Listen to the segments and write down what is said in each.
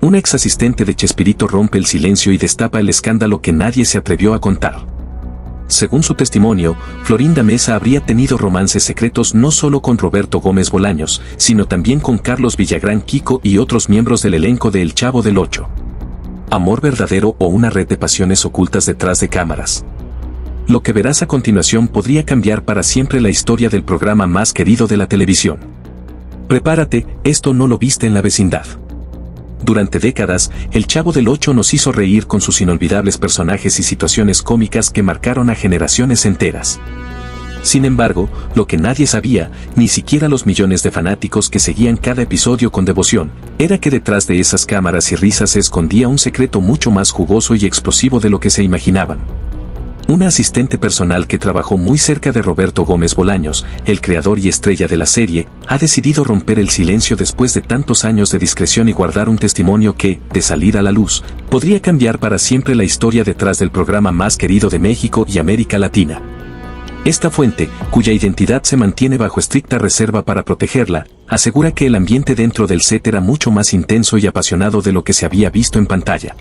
una ex asistente de Chespirito rompe el silencio y destapa el escándalo que nadie se atrevió a contar. Según su testimonio, Florinda Mesa habría tenido romances secretos no solo con Roberto Gómez Bolaños, sino también con Carlos Villagrán Kiko y otros miembros del elenco de El Chavo del Ocho. ¿Amor verdadero o una red de pasiones ocultas detrás de cámaras? Lo que verás a continuación podría cambiar para siempre la historia del programa más querido de la televisión. Prepárate, esto no lo viste en la vecindad. Durante décadas, El Chavo del Ocho nos hizo reír con sus inolvidables personajes y situaciones cómicas que marcaron a generaciones enteras. Sin embargo, lo que nadie sabía, ni siquiera los millones de fanáticos que seguían cada episodio con devoción, era que detrás de esas cámaras y risas se escondía un secreto mucho más jugoso y explosivo de lo que se imaginaban. Una asistente personal que trabajó muy cerca de Roberto Gómez Bolaños, el creador y estrella de la serie, ha decidido romper el silencio después de tantos años de discreción y guardar un testimonio que, de salir a la luz, podría cambiar para siempre la historia detrás del programa más querido de México y América Latina. Esta fuente, cuya identidad se mantiene bajo estricta reserva para protegerla, asegura que el ambiente dentro del set era mucho más intenso y apasionado de lo que se había visto en pantalla.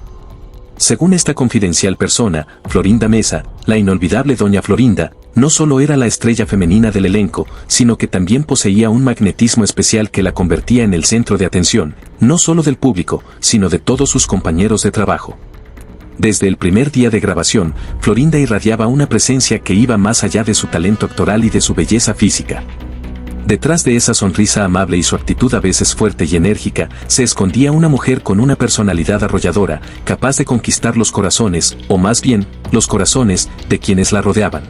Según esta confidencial persona, Florinda Mesa, la inolvidable Doña Florinda, no solo era la estrella femenina del elenco, sino que también poseía un magnetismo especial que la convertía en el centro de atención, no solo del público, sino de todos sus compañeros de trabajo. Desde el primer día de grabación, Florinda irradiaba una presencia que iba más allá de su talento actoral y de su belleza física. Detrás de esa sonrisa amable y su actitud a veces fuerte y enérgica, se escondía una mujer con una personalidad arrolladora, capaz de conquistar los corazones, o más bien, los corazones, de quienes la rodeaban.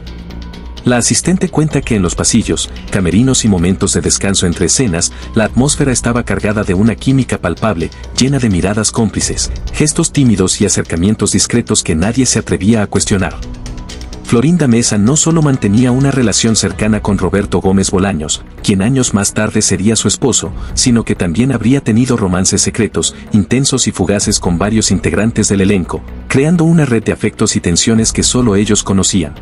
La asistente cuenta que en los pasillos, camerinos y momentos de descanso entre escenas, la atmósfera estaba cargada de una química palpable, llena de miradas cómplices, gestos tímidos y acercamientos discretos que nadie se atrevía a cuestionar. Florinda Mesa no solo mantenía una relación cercana con Roberto Gómez Bolaños, quien años más tarde sería su esposo, sino que también habría tenido romances secretos, intensos y fugaces con varios integrantes del elenco, creando una red de afectos y tensiones que solo ellos conocían.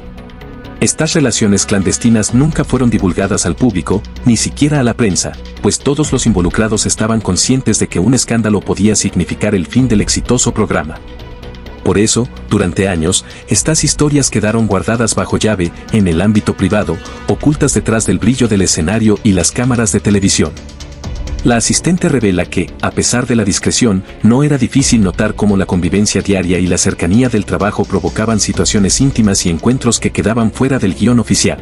Estas relaciones clandestinas nunca fueron divulgadas al público, ni siquiera a la prensa, pues todos los involucrados estaban conscientes de que un escándalo podía significar el fin del exitoso programa. Por eso, durante años, estas historias quedaron guardadas bajo llave, en el ámbito privado, ocultas detrás del brillo del escenario y las cámaras de televisión. La asistente revela que, a pesar de la discreción, no era difícil notar cómo la convivencia diaria y la cercanía del trabajo provocaban situaciones íntimas y encuentros que quedaban fuera del guión oficial.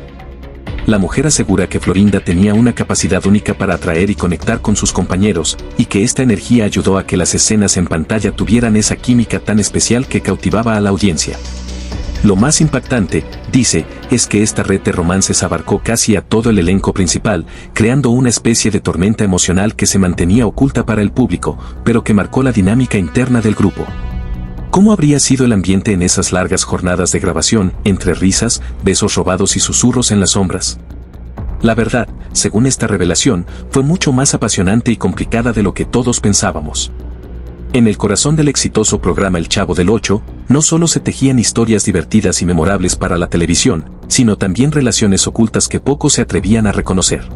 La mujer asegura que Florinda tenía una capacidad única para atraer y conectar con sus compañeros, y que esta energía ayudó a que las escenas en pantalla tuvieran esa química tan especial que cautivaba a la audiencia. Lo más impactante, dice, es que esta red de romances abarcó casi a todo el elenco principal, creando una especie de tormenta emocional que se mantenía oculta para el público, pero que marcó la dinámica interna del grupo. ¿Cómo habría sido el ambiente en esas largas jornadas de grabación, entre risas, besos robados y susurros en las sombras? La verdad, según esta revelación, fue mucho más apasionante y complicada de lo que todos pensábamos. En el corazón del exitoso programa El Chavo del Ocho, no solo se tejían historias divertidas y memorables para la televisión, sino también relaciones ocultas que pocos se atrevían a reconocer.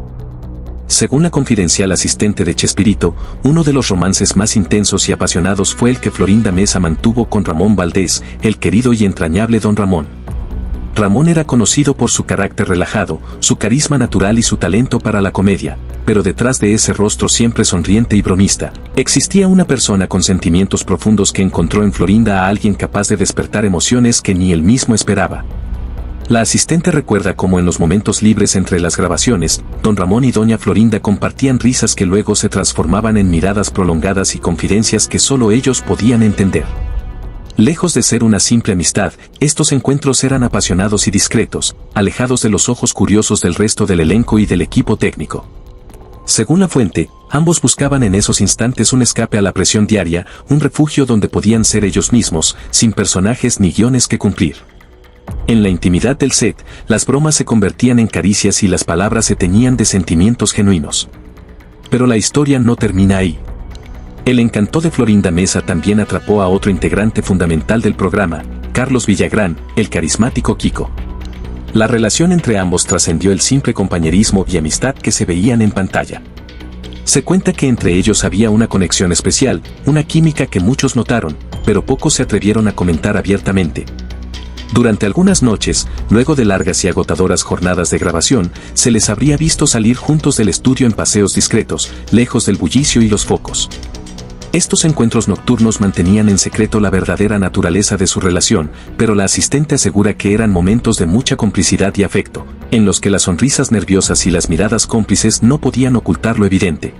Según la confidencial asistente de Chespirito, uno de los romances más intensos y apasionados fue el que Florinda Mesa mantuvo con Ramón Valdés, el querido y entrañable Don Ramón. Ramón era conocido por su carácter relajado, su carisma natural y su talento para la comedia, pero detrás de ese rostro siempre sonriente y bromista, existía una persona con sentimientos profundos que encontró en Florinda a alguien capaz de despertar emociones que ni él mismo esperaba. La asistente recuerda cómo en los momentos libres entre las grabaciones, Don Ramón y Doña Florinda compartían risas que luego se transformaban en miradas prolongadas y confidencias que solo ellos podían entender. Lejos de ser una simple amistad, estos encuentros eran apasionados y discretos, alejados de los ojos curiosos del resto del elenco y del equipo técnico. Según la fuente, ambos buscaban en esos instantes un escape a la presión diaria, un refugio donde podían ser ellos mismos, sin personajes ni guiones que cumplir. En la intimidad del set, las bromas se convertían en caricias y las palabras se teñían de sentimientos genuinos. Pero la historia no termina ahí. El encanto de Florinda Mesa también atrapó a otro integrante fundamental del programa, Carlos Villagrán, el carismático Kiko. La relación entre ambos trascendió el simple compañerismo y amistad que se veían en pantalla. Se cuenta que entre ellos había una conexión especial, una química que muchos notaron, pero pocos se atrevieron a comentar abiertamente. Durante algunas noches, luego de largas y agotadoras jornadas de grabación, se les habría visto salir juntos del estudio en paseos discretos, lejos del bullicio y los focos. Estos encuentros nocturnos mantenían en secreto la verdadera naturaleza de su relación, pero la asistente asegura que eran momentos de mucha complicidad y afecto, en los que las sonrisas nerviosas y las miradas cómplices no podían ocultar lo evidente.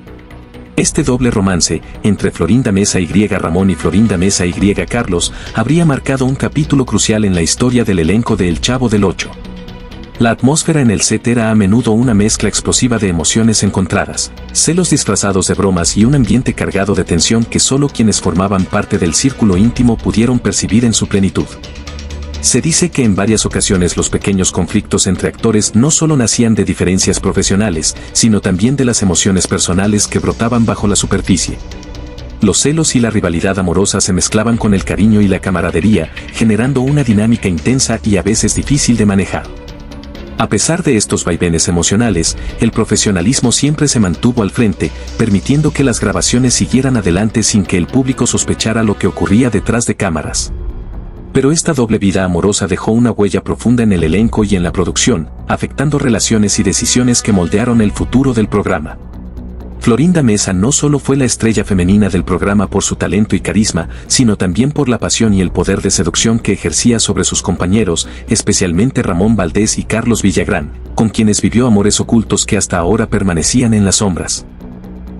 Este doble romance, entre Florinda Mesa y Ramón y Florinda Mesa y Carlos, habría marcado un capítulo crucial en la historia del elenco de El Chavo del Ocho. La atmósfera en el set era a menudo una mezcla explosiva de emociones encontradas, celos disfrazados de bromas y un ambiente cargado de tensión que solo quienes formaban parte del círculo íntimo pudieron percibir en su plenitud. Se dice que en varias ocasiones los pequeños conflictos entre actores no solo nacían de diferencias profesionales, sino también de las emociones personales que brotaban bajo la superficie. Los celos y la rivalidad amorosa se mezclaban con el cariño y la camaradería, generando una dinámica intensa y a veces difícil de manejar. A pesar de estos vaivenes emocionales, el profesionalismo siempre se mantuvo al frente, permitiendo que las grabaciones siguieran adelante sin que el público sospechara lo que ocurría detrás de cámaras. Pero esta doble vida amorosa dejó una huella profunda en el elenco y en la producción, afectando relaciones y decisiones que moldearon el futuro del programa. Florinda Mesa no solo fue la estrella femenina del programa por su talento y carisma, sino también por la pasión y el poder de seducción que ejercía sobre sus compañeros, especialmente Ramón Valdés y Carlos Villagrán, con quienes vivió amores ocultos que hasta ahora permanecían en las sombras.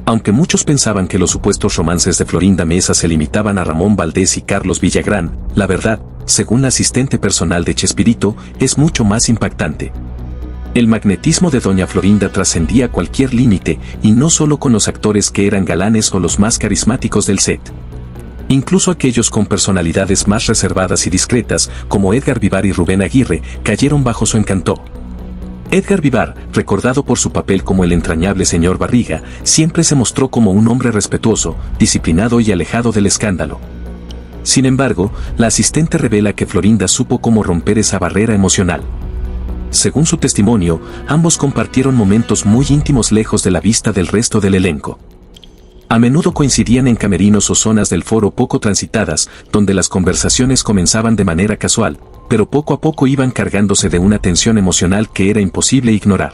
Aunque muchos pensaban que los supuestos romances de Florinda Mesa se limitaban a Ramón Valdés y Carlos Villagrán, la verdad, según la asistente personal de Chespirito, es mucho más impactante. El magnetismo de doña Florinda trascendía cualquier límite, y no solo con los actores que eran galanes o los más carismáticos del set. Incluso aquellos con personalidades más reservadas y discretas, como Edgar Vivar y Rubén Aguirre, cayeron bajo su encanto. Edgar Vivar, recordado por su papel como el entrañable señor Barriga, siempre se mostró como un hombre respetuoso, disciplinado y alejado del escándalo. Sin embargo, la asistente revela que Florinda supo cómo romper esa barrera emocional. Según su testimonio, ambos compartieron momentos muy íntimos lejos de la vista del resto del elenco. A menudo coincidían en camerinos o zonas del foro poco transitadas, donde las conversaciones comenzaban de manera casual, pero poco a poco iban cargándose de una tensión emocional que era imposible ignorar.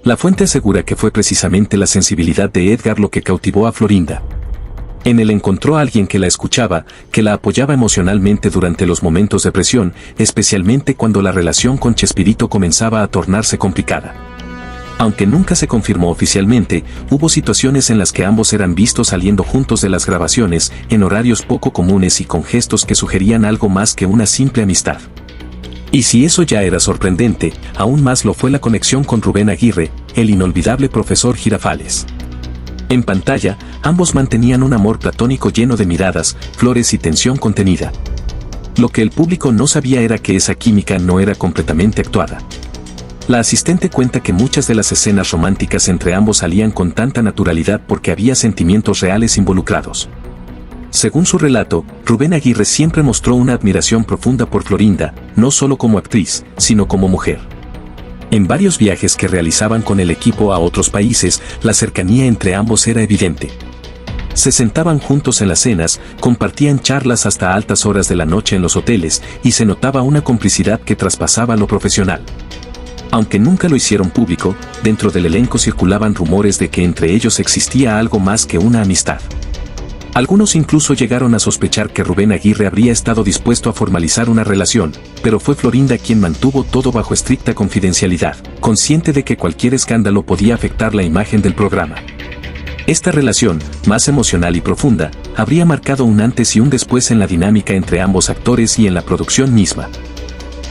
La fuente asegura que fue precisamente la sensibilidad de Edgar lo que cautivó a Florinda. En él encontró a alguien que la escuchaba, que la apoyaba emocionalmente durante los momentos de presión, especialmente cuando la relación con Chespirito comenzaba a tornarse complicada. Aunque nunca se confirmó oficialmente, hubo situaciones en las que ambos eran vistos saliendo juntos de las grabaciones, en horarios poco comunes y con gestos que sugerían algo más que una simple amistad. Y si eso ya era sorprendente, aún más lo fue la conexión con Rubén Aguirre, el inolvidable profesor Girafales. En pantalla, ambos mantenían un amor platónico lleno de miradas, flores y tensión contenida. Lo que el público no sabía era que esa química no era completamente actuada. La asistente cuenta que muchas de las escenas románticas entre ambos salían con tanta naturalidad porque había sentimientos reales involucrados. Según su relato, Rubén Aguirre siempre mostró una admiración profunda por Florinda, no solo como actriz, sino como mujer. En varios viajes que realizaban con el equipo a otros países, la cercanía entre ambos era evidente. Se sentaban juntos en las cenas, compartían charlas hasta altas horas de la noche en los hoteles, y se notaba una complicidad que traspasaba lo profesional. Aunque nunca lo hicieron público, dentro del elenco circulaban rumores de que entre ellos existía algo más que una amistad. Algunos incluso llegaron a sospechar que Rubén Aguirre habría estado dispuesto a formalizar una relación, pero fue Florinda quien mantuvo todo bajo estricta confidencialidad, consciente de que cualquier escándalo podía afectar la imagen del programa. Esta relación, más emocional y profunda, habría marcado un antes y un después en la dinámica entre ambos actores y en la producción misma.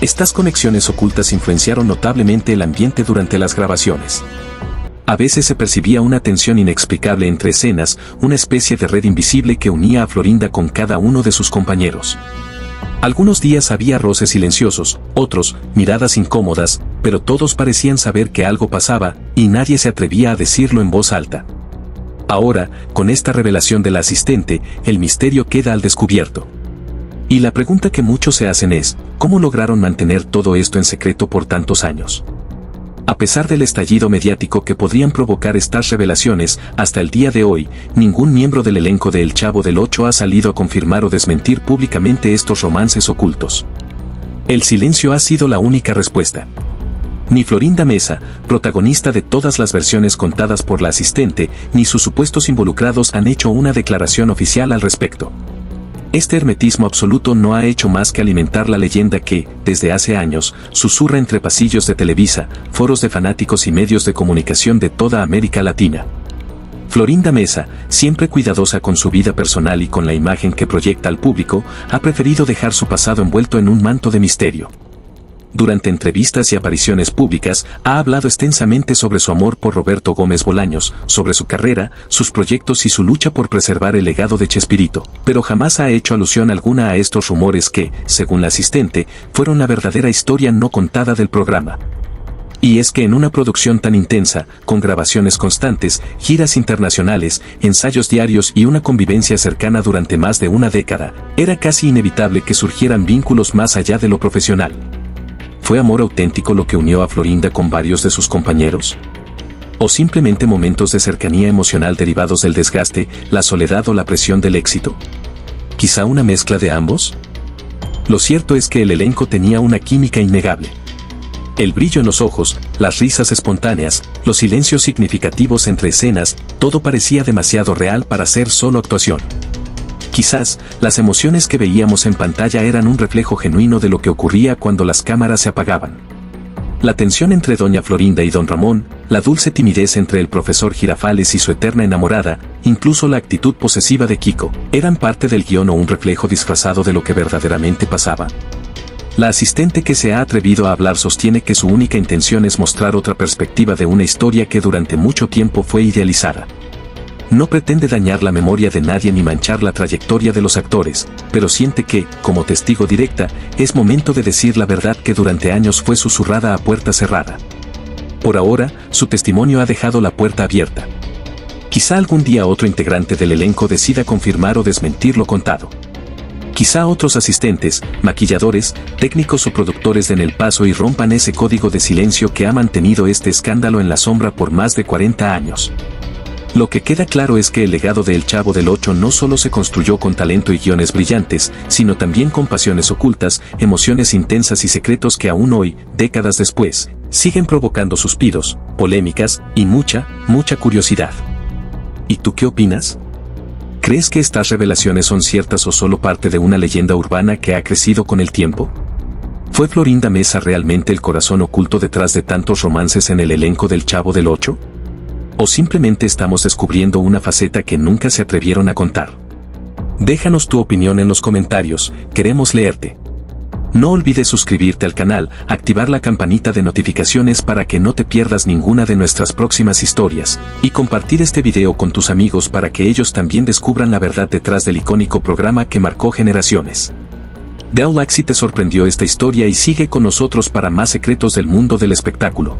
Estas conexiones ocultas influenciaron notablemente el ambiente durante las grabaciones. A veces se percibía una tensión inexplicable entre escenas, una especie de red invisible que unía a Florinda con cada uno de sus compañeros. Algunos días había roces silenciosos, otros, miradas incómodas, pero todos parecían saber que algo pasaba, y nadie se atrevía a decirlo en voz alta. Ahora, con esta revelación de la asistente, el misterio queda al descubierto. Y la pregunta que muchos se hacen es, ¿cómo lograron mantener todo esto en secreto por tantos años? A pesar del estallido mediático que podrían provocar estas revelaciones, hasta el día de hoy, ningún miembro del elenco de El Chavo del Ocho ha salido a confirmar o desmentir públicamente estos romances ocultos. El silencio ha sido la única respuesta. Ni Florinda Mesa, protagonista de todas las versiones contadas por la asistente, ni sus supuestos involucrados han hecho una declaración oficial al respecto. Este hermetismo absoluto no ha hecho más que alimentar la leyenda que, desde hace años, susurra entre pasillos de Televisa, foros de fanáticos y medios de comunicación de toda América Latina. Florinda Mesa, siempre cuidadosa con su vida personal y con la imagen que proyecta al público, ha preferido dejar su pasado envuelto en un manto de misterio. Durante entrevistas y apariciones públicas, ha hablado extensamente sobre su amor por Roberto Gómez Bolaños, sobre su carrera, sus proyectos y su lucha por preservar el legado de Chespirito, pero jamás ha hecho alusión alguna a estos rumores que, según la asistente, fueron la verdadera historia no contada del programa. Y es que en una producción tan intensa, con grabaciones constantes, giras internacionales, ensayos diarios y una convivencia cercana durante más de una década, era casi inevitable que surgieran vínculos más allá de lo profesional. ¿Fue amor auténtico lo que unió a Florinda con varios de sus compañeros? ¿O simplemente momentos de cercanía emocional derivados del desgaste, la soledad o la presión del éxito? ¿Quizá una mezcla de ambos? Lo cierto es que el elenco tenía una química innegable. El brillo en los ojos, las risas espontáneas, los silencios significativos entre escenas, todo parecía demasiado real para ser solo actuación. Quizás, las emociones que veíamos en pantalla eran un reflejo genuino de lo que ocurría cuando las cámaras se apagaban. La tensión entre doña Florinda y don Ramón, la dulce timidez entre el profesor Girafales y su eterna enamorada, incluso la actitud posesiva de Kiko, ¿eran parte del guión o un reflejo disfrazado de lo que verdaderamente pasaba? La asistente que se ha atrevido a hablar sostiene que su única intención es mostrar otra perspectiva de una historia que durante mucho tiempo fue idealizada. No pretende dañar la memoria de nadie ni manchar la trayectoria de los actores, pero siente que, como testigo directa, es momento de decir la verdad que durante años fue susurrada a puerta cerrada. Por ahora, su testimonio ha dejado la puerta abierta. Quizá algún día otro integrante del elenco decida confirmar o desmentir lo contado. Quizá otros asistentes, maquilladores, técnicos o productores den el paso y rompan ese código de silencio que ha mantenido este escándalo en la sombra por más de 40 años. Lo que queda claro es que el legado de El Chavo del Ocho no solo se construyó con talento y guiones brillantes, sino también con pasiones ocultas, emociones intensas y secretos que aún hoy, décadas después, siguen provocando suspiros, polémicas y mucha curiosidad. ¿Y tú qué opinas? ¿Crees que estas revelaciones son ciertas o solo parte de una leyenda urbana que ha crecido con el tiempo? ¿Fue Florinda Mesa realmente el corazón oculto detrás de tantos romances en el elenco del Chavo del Ocho? ¿O simplemente estamos descubriendo una faceta que nunca se atrevieron a contar? Déjanos tu opinión en los comentarios, queremos leerte. No olvides suscribirte al canal, activar la campanita de notificaciones para que no te pierdas ninguna de nuestras próximas historias, y compartir este video con tus amigos para que ellos también descubran la verdad detrás del icónico programa que marcó generaciones. Da un like si te sorprendió esta historia y sigue con nosotros para más secretos del mundo del espectáculo.